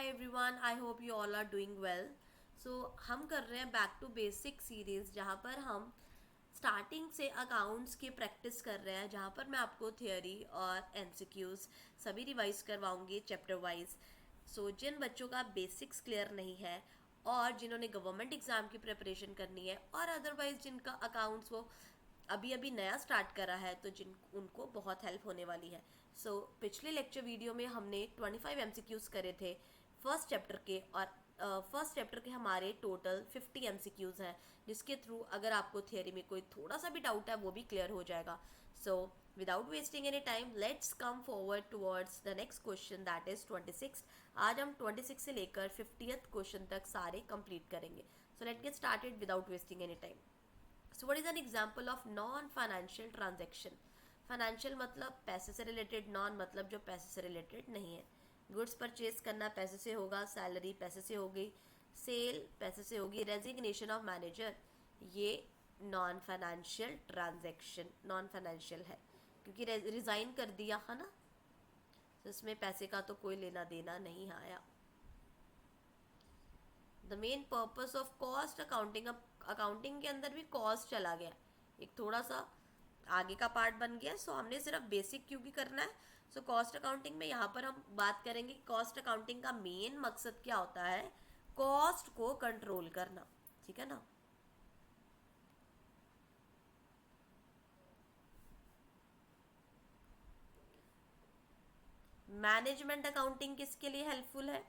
Hi everyone, I hope you all are doing well. So हम कर रहे हैं बैक टू बेसिक सीरीज़, जहाँ पर हम स्टार्टिंग से अकाउंट्स की प्रैक्टिस कर रहे हैं, जहाँ पर मैं आपको थियोरी और एमसीक्यूज सभी रिवाइज करवाऊंगी चैप्टर वाइज। सो जिन बच्चों का बेसिक्स क्लियर नहीं है और जिन्होंने गवर्नमेंट एग्ज़ाम की प्रिपरेशन करनी है और अदरवाइज जिनका अकाउंट्स वो अभी अभी नया स्टार्ट करा है, तो जिन उनको बहुत हेल्प होने वाली है। सो पिछले लेक्चर वीडियो में हमने 25 एमसीक्यूज करे थे फर्स्ट चैप्टर के, और फर्स्ट चैप्टर के हमारे टोटल 50 एमसीक्यूज हैं, जिसके थ्रू अगर आपको थियोरी में कोई थोड़ा सा भी डाउट है वो भी क्लियर हो जाएगा। So without wasting any time let's come forward towards the next question, that is 26। आज हम 26 से लेकर 50th क्वेश्चन तक सारे कंप्लीट करेंगे। So let get started without wasting any time. So what is an example of non financial transaction? Financial मतलब पैसे से रिलेटेड, नॉन मतलब जो पैसे से रिलेटेड नहीं है। गुड्स परचेज करना पैसे से होगा, सैलरी पैसे से होगी, सेल पैसे से होगी, रेजिग्नेशन ऑफ मैनेजर ये non financial transaction, non financial है क्योंकि रिज़ाइन कर दिया है ना, तो इसमें पैसे का तो कोई लेना देना नहीं आया। The main purpose of cost accounting, अब अकाउंटिंग के अंदर भी कॉस्ट चला गया, एक थोड़ा सा आगे का पार्ट बन गया। सो हमने सिर्फ बेसिक क्यों की करना है। सो कॉस्ट अकाउंटिंग में यहाँ पर हम बात करेंगे कॉस्ट अकाउंटिंग का मेन मकसद क्या होता है, कॉस्ट को कंट्रोल करना, ठीक है ना। मैनेजमेंट अकाउंटिंग किसके लिए हेल्पफुल है?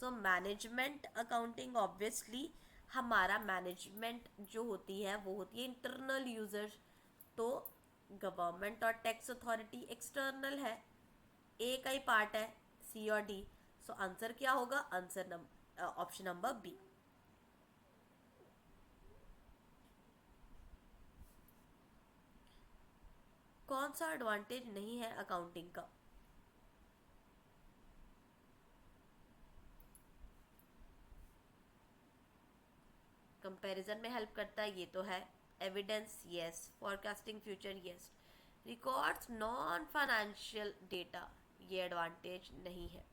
सो मैनेजमेंट अकाउंटिंग ऑब्वियसली हमारा मैनेजमेंट जो होती है वो होती है इंटरनल यूजर, तो गवर्नमेंट और टैक्स अथॉरिटी एक्सटर्नल है, ए का ही पार्ट है, सी और डी। सो आंसर क्या होगा? Answer option number B. कौन सा एडवांटेज नहीं है अकाउंटिंग का? कंपैरिजन में हेल्प करता है, ये तो है। Evidence yes, forecasting future yes, records non financial data ये एडवांटेज नहीं है।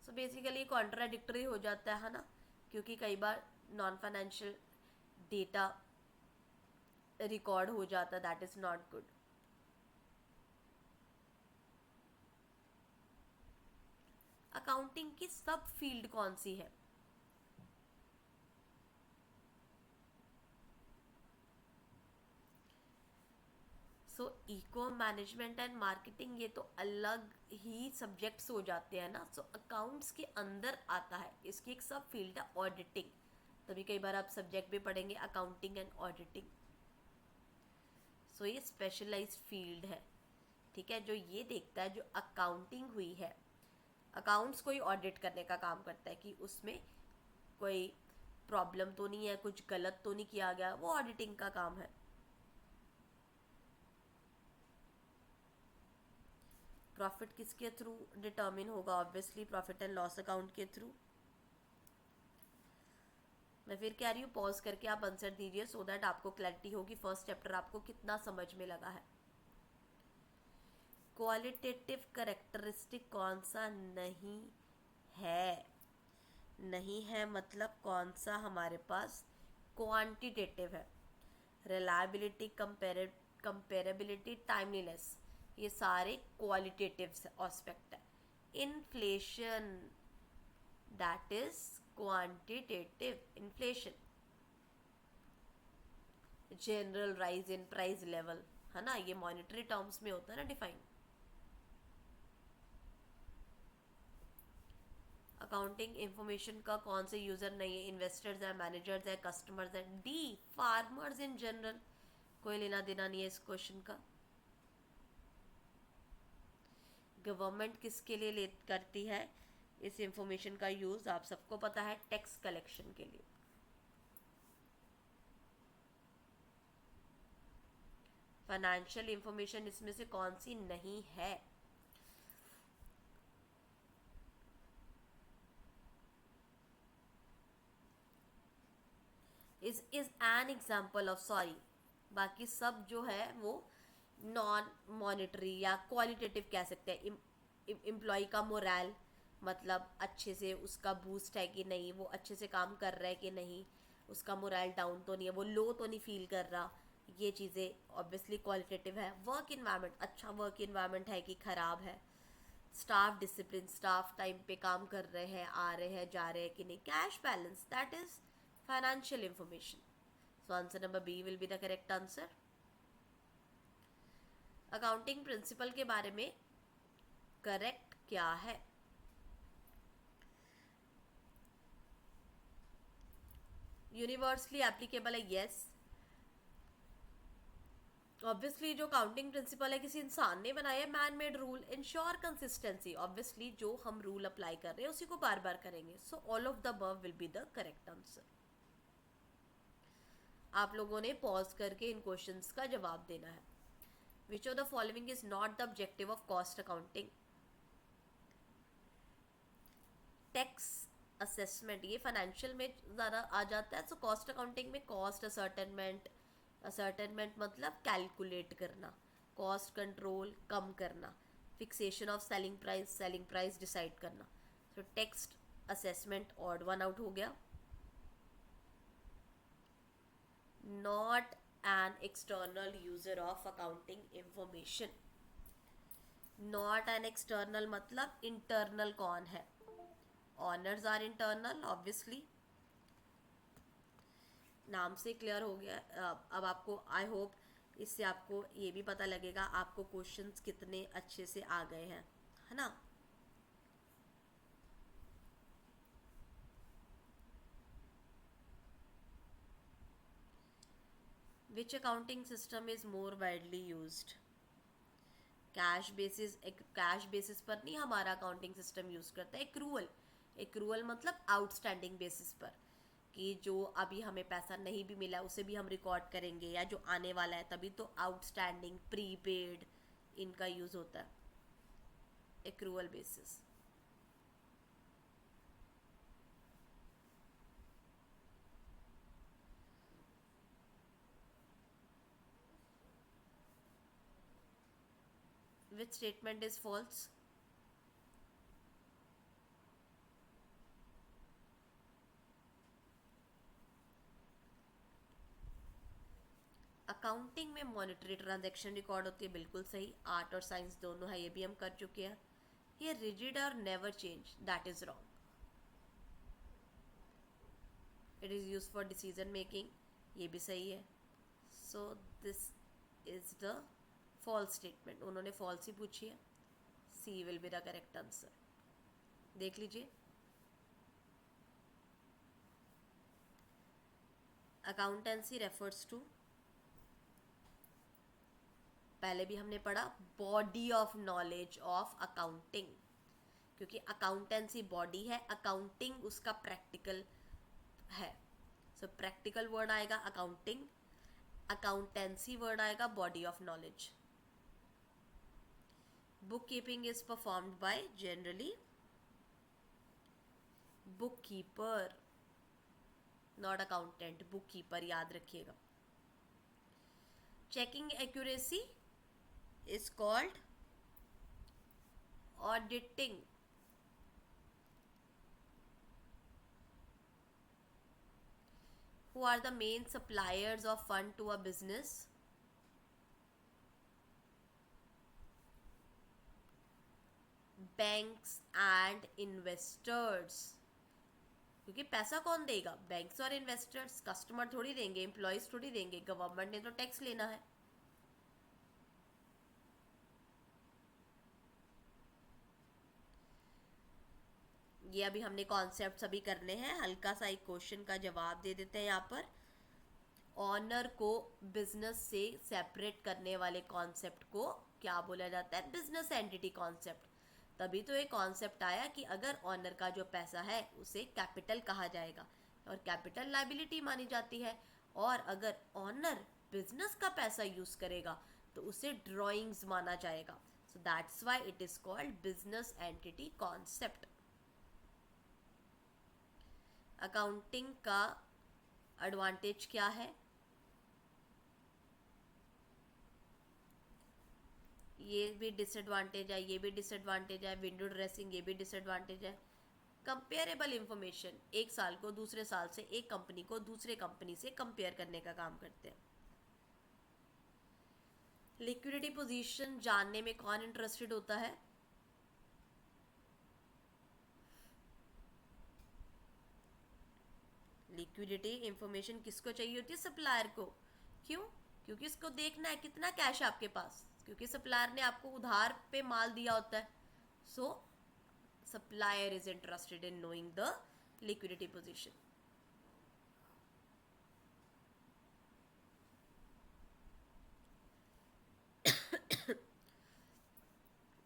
सो बेसिकली कॉन्ट्राडिक्टरी हो जाता है ना, क्योंकि कई बार नॉन फाइनेंशियल डेटा रिकॉर्ड हो जाता, that is not good. Accounting की सब फील्ड कौन सी है? सो इको मैनेजमेंट एंड मार्केटिंग ये तो अलग ही सब्जेक्ट्स हो जाते हैं ना। सो अकाउंट्स के अंदर आता है, इसकी एक सब फील्ड है ऑडिटिंग, तभी कई बार आप सब्जेक्ट भी पढ़ेंगे अकाउंटिंग एंड ऑडिटिंग। सो ये स्पेशलाइज्ड फील्ड है, ठीक है, जो ये देखता है जो अकाउंटिंग हुई है, अकाउंट्स को ही ऑडिट करने का काम करता है कि उसमें कोई प्रॉब्लम तो नहीं है, कुछ गलत तो नहीं किया गया, वो ऑडिटिंग का काम है। प्रॉफिट किसके थ्रू डिटर्मिन होगा? Obviously profit and loss account के थ्रू। मैं फिर कह रही हूँ, पॉज करके आप आंसर दीजिए सो दैट आपको क्लैरिटी होगी फर्स्ट चैप्टर आपको कितना समझ में लगा है। क्वालिटेटिव करेक्टरिस्टिक कौन सा नहीं है? नहीं है मतलब कौन सा हमारे पास क्वांटिटेटिव है? रिलायबिलिटी, कंपेरेबिलिटी, टाइमलीनेस ये सारे क्वालिटेटिव एस्पेक्ट है। Inflation that is quantitative inflation. General rise in price level है ना, ये मॉनेटरी टर्म्स में होता है ना डिफाइन। अकाउंटिंग इंफॉर्मेशन का कौन से यूजर नहीं है? इन्वेस्टर्स है, मैनेजर्स है, कस्टमर्स है, डी फार्मर्स इन जनरल। कोई लेना देना नहीं है इस क्वेश्चन का। गवर्नमेंट किसके लिए करती है इस इंफॉर्मेशन का यूज? आप सबको पता है, टैक्स कलेक्शन के लिए। फाइनेंशियल इंफॉर्मेशन इसमें से कौन सी नहीं है? Is an example of, sorry बाकी सब जो है वो नॉन मॉनिटरी या क्वालिटेटिव कह सकते हैं। एम्प्लॉय का मोरल, मतलब अच्छे से उसका बूस्ट है कि नहीं, वो अच्छे से काम कर रहा है कि नहीं, उसका मोरल डाउन तो नहीं है, वो लो तो नहीं फील कर रहा। ये चीज़ें ऑब्वियसली क्वालिटेटिव है। वर्क इन्वायरमेंट, अच्छा वर्क इन्वायरमेंट है कि ख़राब है। स्टाफ डिसिप्लिन, स्टाफ टाइम पे काम कर रहे हैं, आ रहे हैं, जा रहे हैं कि नहीं। Cash balance, that is financial information. So answer number B will be the correct answer. Accounting principle के बारे में करेक्ट क्या है? यूनिवर्सली एप्लीकेबल है, यस। ऑब्वियसली जो काउंटिंग प्रिंसिपल है किसी इंसान ने बनाया है, man made rule. Ensure consistency, obviously जो हम रूल अप्लाई कर रहे हैं उसी को बार बार करेंगे। So all of the above will be the correct answer. आप लोगों ने पॉज करके इन क्वेश्चंस का जवाब देना है। Which of the following is not the objective of cost accounting? Tax assessment, ये फाइनेंशियल में ज़्यादा आ जाता है। सो कॉस्ट अकाउंटिंग में कॉस्ट असर्टेनमेंट, असर्टेनमेंट मतलब कैलकुलेट करना, कॉस्ट कंट्रोल कम करना, fixation of selling price decide करना। तो tax assessment odd one out हो गया। Not an external user of accounting information. Not an external मतलब इंटरनल कौन है? Owners are internal, obviously. नाम से क्लियर हो गया। अब आपको आई होप इससे आपको ये भी पता लगेगा आपको क्वेश्चंस कितने अच्छे से आ गए हैं, है ना। Which accounting system is more widely used? Cash basis, cash basis पर नहीं हमारा अकाउंटिंग सिस्टम यूज करता है। एक्रूअल, एक्रूअल मतलब आउटस्टैंडिंग बेसिस पर, कि जो अभी हमें पैसा नहीं भी मिला उसे भी हम रिकॉर्ड करेंगे, या जो आने वाला है तभी। तो आउटस्टैंडिंग, प्रीपेड, इनका यूज होता है accrual basis. Which statement is false? Accounting में मॉनेटरी ट्रांजैक्शन रिकॉर्ड होती है, बिल्कुल सही। आर्ट और साइंस दोनों है, ये भी हम कर चुके हैं। ये रिजिड और never change, that is wrong. It is use for decision making, ये भी सही है। So this is the false statement, उन्होंने फॉल्स ही पूछी है। C will be the correct answer. देख लीजिए, अकाउंटेंसी रेफर्स टू, पहले भी हमने पढ़ा, body of knowledge of accounting, क्योंकि अकाउंटेंसी बॉडी है, अकाउंटिंग उसका प्रैक्टिकल है। सो प्रैक्टिकल वर्ड आएगा अकाउंटिंग, अकाउंटेंसी वर्ड आएगा body of knowledge. Book keeping is performed by generally book keeper, not accountant, book keeper, याद रखिएगा। Checking accuracy is called auditing. Who are the main suppliers of fund to a business? Banks and investors. क्योंकि पैसा कौन देगा? Banks और investors. Customer थोड़ी देंगे, employees थोड़ी देंगे, गवर्नमेंट ने तो टैक्स लेना है। ये अभी हमने कॉन्सेप्ट अभी करने हैं, हल्का सा एक क्वेश्चन का जवाब दे देते हैं यहाँ पर। ऑनर को बिजनेस से सेपरेट करने वाले कॉन्सेप्ट को क्या बोला जाता है? Business entity concept. तभी तो एक कॉन्सेप्ट आया कि अगर ऑनर का जो पैसा है उसे कैपिटल कहा जाएगा, और कैपिटल लाइबिलिटी मानी जाती है। और अगर ऑनर बिजनेस का पैसा यूज करेगा तो उसे ड्रॉइंग्स माना जाएगा। So that's why it is called business entity concept. Accounting का एडवांटेज क्या है? ये भी डिसएडवांटेज है, ये भी डिसएडवांटेज है, विंडो ड्रेसिंग ये भी डिसएडवांटेज है। कंपेरेबल इंफॉर्मेशन एक साल को दूसरे साल से, एक कंपनी को दूसरे कंपनी से कंपेयर करने का काम करते हैं। लिक्विडिटी पोजीशन जानने में कौन इंटरेस्टेड होता है? लिक्विडिटी इंफॉर्मेशन किसको चाहिए होती है? सप्लायर को। क्यों? क्योंकि इसको देखना है कितना कैश है आपके पास, क्योंकि सप्लायर ने आपको उधार पे माल दिया होता है। So supplier is interested in knowing the liquidity position.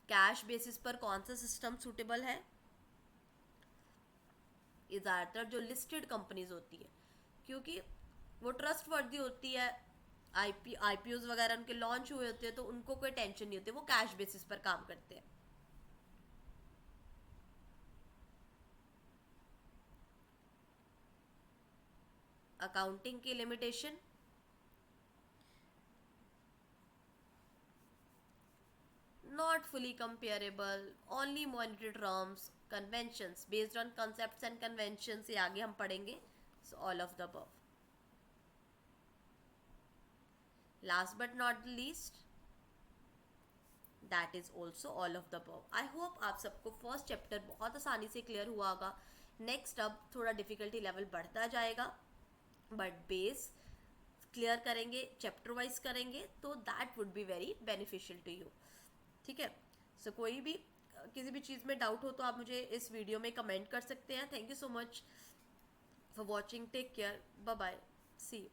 Cash basis पर कौन सा सिस्टम सूटेबल है? ये ज़्यादातर जो लिस्टेड कंपनीज होती है, क्योंकि वो ट्रस्ट वर्दी होती है, आईपीओज वगैरह उनके लॉन्च हुए होते हैं, तो उनको कोई टेंशन नहीं होती, वो कैश बेसिस पर काम करते हैं। अकाउंटिंग की limitation, not fully comparable, only monetary terms, conventions based on concepts and conventions, ये आगे हम पढ़ेंगे। So all of the above. Last but not the least, that is also all of the above. I hope आप सबको first chapter बहुत आसानी से clear हुआ होगा। नेक्स्ट अब थोड़ा डिफिकल्टी लेवल बढ़ता जाएगा, बट बेस क्लियर करेंगे, चैप्टर वाइज करेंगे, तो that would be very beneficial to you. ठीक है। सो कोई भी किसी भी चीज़ में डाउट हो तो आप मुझे इस वीडियो में कमेंट कर सकते हैं। Thank you so much for watching, take care, bye bye, see you.